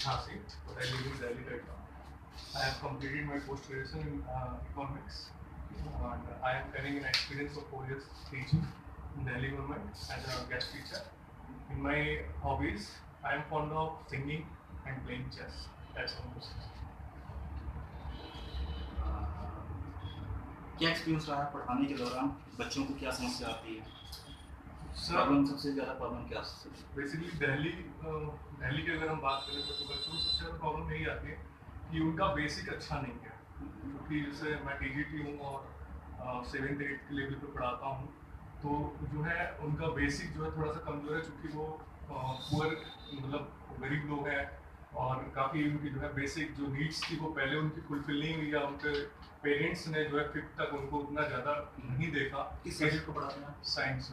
Jhansi, but I live in Delhi right now. I have completed my post-graduation in economics, and I am having an experience of 4 years teaching in Delhi government as a guest teacher. In my hobbies, I am fond of singing and playing chess. That's all. क्या experience रहा है पढ़ाने के दौरान? बच्चों को क्या समस्या आती है? सर प्रॉब्लम सबसे ज़्यादा प्रॉब्लम क्या है? बेसिकली दिल्ली की अगर हम बात करें तो बच्चों को सबसे ज़्यादा प्रॉब्लम यही आती है कि उनका बेसिक अच्छा नहीं है, क्योंकि जैसे मैं टीजीटी हूँ और 7th 8th के लेवल पे पढ़ाता हूँ, तो जो है उनका बेसिक जो है थोड़ा सा कमज़ोर है, क्योंकि वो पुअर मतलब गरीब लोग हैं और काफ़ी उनकी जो है बेसिक जो नीड्स थी वो पहले उनकी फुलफिल नहीं हुई, या उनके पेरेंट्स ने जो है 5th तक उनको उतना ज़्यादा नहीं देखा। किस सब्जेक्ट को पढ़ाते हैं? साइंस।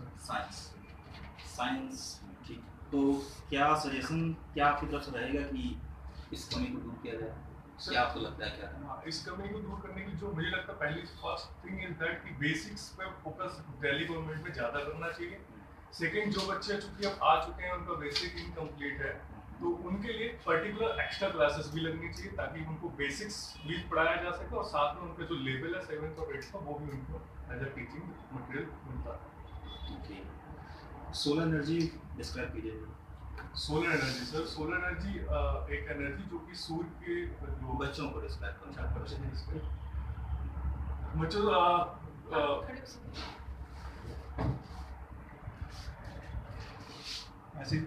साइंस, ठीक। तो क्या सजेशन क्या आपकी तरफ से रहेगा कि इस कमी को दूर किया जाए? क्या आपको लगता है क्या करना? इस कमी को दूर करने की जो मुझे लगता है पहली फर्स्ट थिंग इज दैट कि बेसिक्स पे फोकस दिल्ली गवर्नमेंट में ज़्यादा करना चाहिए। सेकंड, जो बच्चे चूंकि अब आ चुके हैं उनका बेसिक इनकम्प्लीट है, तो उनके लिए पर्टिकुलर एक्स्ट्रा क्लासेस भी लगनी चाहिए ताकि उनको बेसिक्स भी पढ़ाया जा सके और साथ में उनका जो लेवल है 7th और 8th का वो भी उनको एज अ टीचिंग मटेरियल मिलता है। सोलर एनर्जी डिस्क्राइब कीजिए। Solar energy sir, solar energy एक एनर्जी जो कि सूर्य के जो बच्चों को डिस्क्राइब करना ऐसे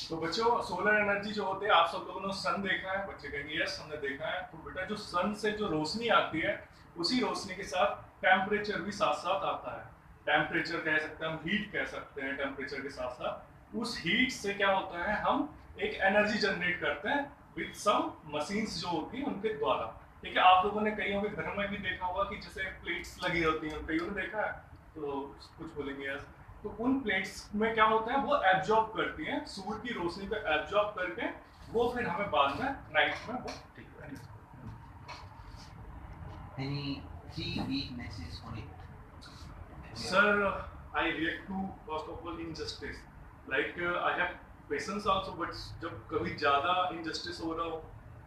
तो बच्चों सोलर एनर्जी जो होते हैं, आप सब लोगों ने सन देखा है, बच्चे कहेंगे यस हमने देखा है। तो बेटा जो सन से जो रोशनी आती है उसी रोशनी के साथ टेम्परेचर भी साथ साथ आता है। टेम्परेचर कह सकते हैं हम, हीट कह सकते हैं, टेम्परेचर के साथ साथ उस हीट से क्या होता है हम एक एनर्जी जनरेट करते हैं विद सम मशीन्स जो होती हैं उनके द्वारा। ठीक है, आप लोगों ने कईयों के घर में भी देखा होगा कि जैसे प्लेट्स लगी होती हैं, कईयों ने देखा है, तो कुछ बोलेंगे यस। तो उन प्लेट्स में क्या होता है वो एब्जॉर्ब करती हैं सूर्य की रोशनी को, एब्जॉर्ब करके वो फिर हमें बाद में नाइट में वो ठीक है। Any key weaknesses on it? Sir, I react to first of all injustice. Like I have patience also, but जब कभी ज़्यादा injustice हो रहा हो,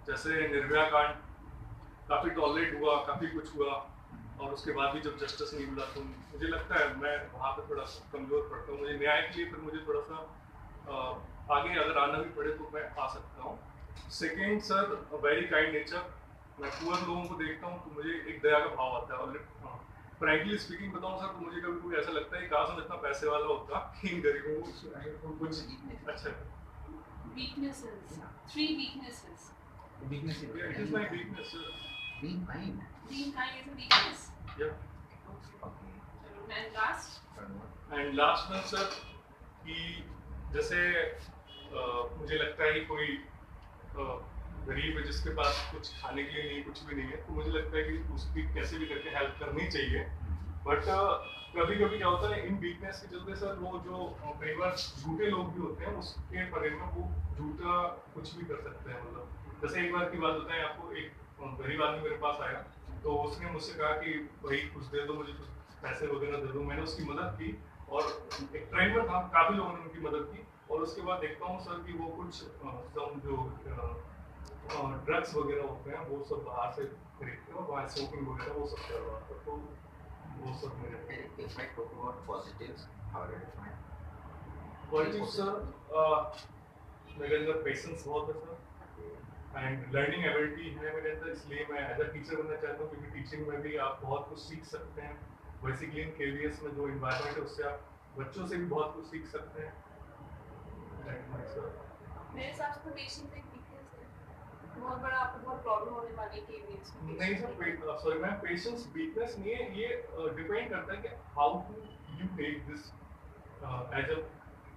जैसे निर्भया कांड, काफ़ी टॉलरेट हुआ, काफ़ी कुछ हुआ, और उसके बाद भी जब जस्टिस नहीं मिला तो मुझे लगता है मैं वहाँ पे थोड़ा सा कमज़ोर पड़ता हूँ। मुझे न्याय के लिए फिर मुझे थोड़ा सा आगे अगर आना भी पड़े तो मैं आ सकता हूँ। Second sir, very kind nature. मैं पुअर लोगों को देखता हूँ तो मुझे एक दया का भाव आता है। और फ्रैंकली स्पीकिंग बताऊँ सर, तो मुझे कभी कभी ऐसा लगता है काश मैं इतना पैसे वाला होता कि इन गरीबों को कुछ अच्छा। Weaknesses. 3 weaknesses. Weaknesses. Yeah, it is my weakness, sir. Being kind. Being kind is a weakness. Yeah. Okay. And last? And last one sir कि जैसे मुझे लगता है कि कोई गरीब है जिसके पास कुछ खाने के लिए नहीं, कुछ भी नहीं है, तो मुझे लगता है कि उसकी कैसे भी करके हेल्प करनी चाहिए। बट कभी कभी क्या होता है इन वीकनेस के चलते सर वो जो कई बार झूठे लोग भी होते हैं उसके बारे में वो झूठा कुछ भी कर सकते हैं। मतलब जैसे एक बार की बात बताएं आपको, एक गरीब आदमी मेरे पास आया तो उसने मुझसे कहा कि भाई कुछ दे दो, मुझे कुछ पैसे वगैरह दे दो। मैंने उसकी मदद की और एक ट्रेन में था, काफ़ी लोगों ने उनकी मदद की, और उसके बाद देखता हूँ सर कि वो कुछ जो ड्रग्स वगैरह होते हैं वो सब बाहर से खरीदते हैं और बाहर स्मोकिंग वगैरह वो सब कर रहा था। तो वो सब मेरे If I talk about positives, how do you define? Positive sir, मेरे अंदर पेशेंस बहुत है सर, एंड लर्निंग एबिलिटी है मेरे अंदर, इसलिए मैं एज अ टीचर बनना चाहता हूँ, क्योंकि टीचिंग में भी आप बहुत कुछ सीख सकते हैं। बेसिकली इन केवीएस में जो इन्वायरमेंट है उससे आप बच्चों से भी बहुत कुछ सीख सकते हैं। मेरे हिसाब से पेशेंस एक वीकनेस है, बहुत बड़ा आपको बहुत प्रॉब्लम होने वाली है केवीएस में। नहीं sir, sorry ma'am, patience weakness नहीं है, ये डिपेंड करता है कि how to you take this as a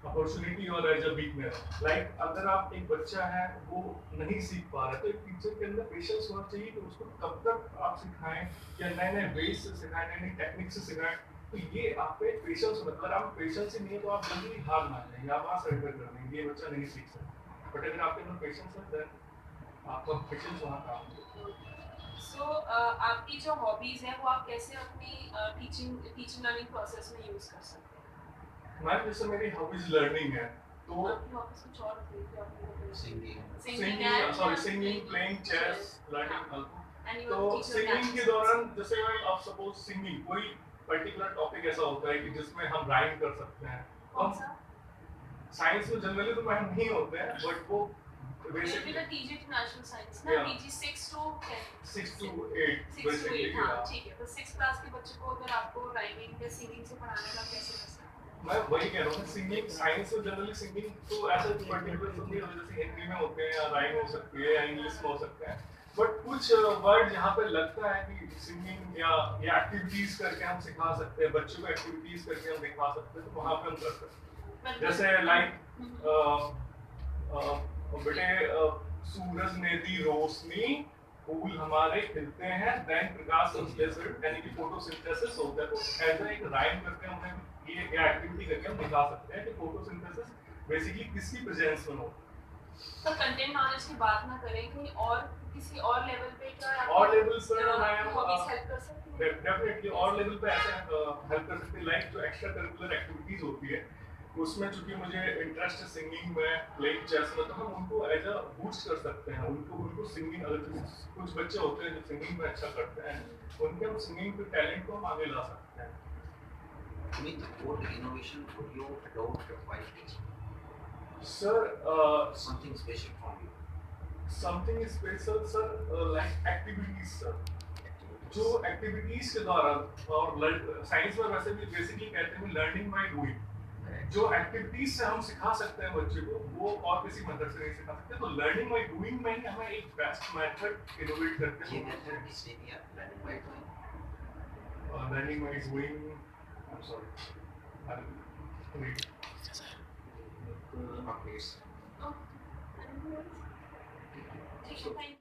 opportunity और एज अ वीकनेस। लाइक अगर आप एक बच्चा है वो नहीं सीख पा रहा है तो एक टीचर के अंदर पेशेंस होना चाहिए कि उसको कब तक आप सिखाएं या नए नए वेज से सिखाएं, नई नई टेक्निक से सिखाएं। तो ये आप पे पेशेंस होना, अगर आप पेशेंस ही नहीं है तो आप जल्दी हार मान जाएंगे, आप वहाँ सरेंडर कर देंगे, ये बच्चा नहीं सीख सकता। बट अगर आपके अंदर पेशेंस है देन आपका पेशेंस वहाँ काम करेगा। सो आपकी जो हॉबीज है वो आप कैसे अपनी टीचिंग लर्निंग प्रोसेस में यूज कर सकते हैं? मैम जैसे मेरी हॉबीज लर्निंग है, तो आपकी ऑफिस कुछ और थी जो आपको singing singing, playing chess, learning. And तो सिंगिंग के दौरान जैसे आप सपोज सिंगिंग कोई पर्टिकुलर टॉपिक ऐसा होता है कि जिसमें हम राइम कर सकते हैं। कौन सा? साइंस में जनरली तो मैम नहीं होते हैं, बट वो basically basically TG international science ना, Yeah. TG 6 to 10 6 to 8 6 to 8 basically. हाँ ठीक है। तो 6 क्लास के बच्चे को अगर आपको राइमिंग या सिंगिंग से पढ़ाने का कैसे मसला? मैं वही कह रहा हूँ, सिंगिंग साइंस में जनरली सिंगिंग तो ऐसा पर्टिकुलर तो नहीं होता, जैसे हिंदी में होते हैं या राइम हो सकती है या इंग्लिश में हो सकता है, बट कुछ वर्ड जहाँ पे लगता है कि सिंगिंग या एक्टिविटीज करके हम सिखा सकते हैं, बच्चों को एक्टिविटीज करके हम दिखा सकते हैं, तो वहाँ पे हम कर सकते हैं। जैसे लाइक बेटे सूरज ने दी रोशनी, फूल हमारे खिलते हैं, देन प्रकाश संश्लेषण यानी कि फोटोसिंथेसिस होता है। तो ऐसा एक राइम करके हमें ये एक्टिविटी करके हम दिखा सकते हैं कि फोटोसिंथेसिस बेसिकली किसकी प्रेजेंस में हो। तो कंटेंट नॉलेज की बात ना करें, कहीं और किसी और लेवल पे क्या और लेवल पर मैं हॉबीज हेल्प कर सकती हैं? डेफिनेटली और लेवल पे ऐसे हेल्प कर सकते हैं, लाइक जो एक्स्ट्रा करिकुलर एक्टिविटीज होती है उसमें चूंकि मुझे इंटरेस्ट है सिंगिंग में, प्लेइंग चेस में, तो हम उनको एज अ बूस्ट कर सकते हैं। उनको सिंगिंग, अगर कुछ बच्चे होते हैं जो सिंगिंग में अच्छा करते हैं, उनके हम सिंगिंग के टैलेंट को हम आगे ला सकते हैं। Amit, what innovation would you adopt while teaching? Sir Something special from you. Something special sir, like activities sir, Activities. जो एक्टिविटीज के दौरान, और साइंस में वैसे भी बेसिकली कहते हैं लर्निंग बाय डूइंग, Correct. जो एक्टिविटीज से हम सिखा सकते हैं बच्चे को, वो और किसी मेथड से नहीं सिखा सकते। तो लर्निंग बाय डूइंग में ही हमें एक बेस्ट मेथड इनोवेट करके ये method किसने दिया? Learning by doing. Learning by doing, I am sorry, I read Please. Oh, ठीक है, थैंक